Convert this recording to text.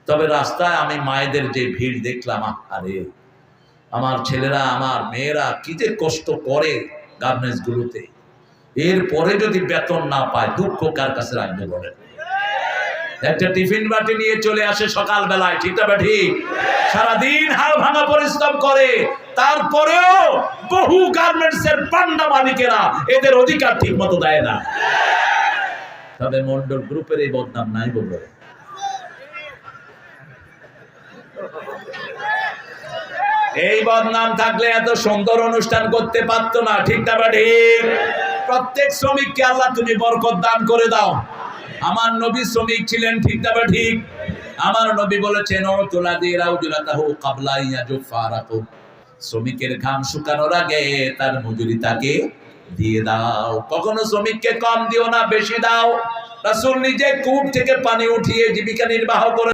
তবে রাস্তায় আমি মায়েদের যে ভিড় দেখলাম, আরে আমার ছেলেরা আমার মেয়েরা কি যে কষ্ট করে গার্মেন্টস গুলোতে, এরপরে যদি বেতন না পায় দুঃখ কার কাছে রাখবে বলেন? একটা টিফিন বাটি নিয়ে চলে আসে সকাল বেলায়, ঠিক না ঠিক? সারাদিন হাড় ভাঙা পরিশ্রম করে, তারপরেও বহু গার্মেন্টস এর পান্ডা মালিকেরা এদের অধিকার ঠিক মতো দেয় না। তবে মন্ডল গ্রুপের এই বদনাম নাই বলবে। এই বদনাম থাকলে এত সুন্দর অনুষ্ঠান করতে পারতো না, ঠিক না ঠিক? প্রত্যেক শ্রমিককে আল্লাহ তুমি বরকত দান করে দাও। আমার নবী শ্রমিক ছিলেন, ঠিক না ঠিক? আমার নবী বলেছেন, শ্রমিকের ঘাম শুকানোর আগে তার মজুরি তাকে দিয়ে দাও। কখনো শ্রমিককে কম দিও না, বেশি দাও। রাসূল নিজে কূপ থেকে পানি উঠিয়ে জীবিকা নির্বাহ করে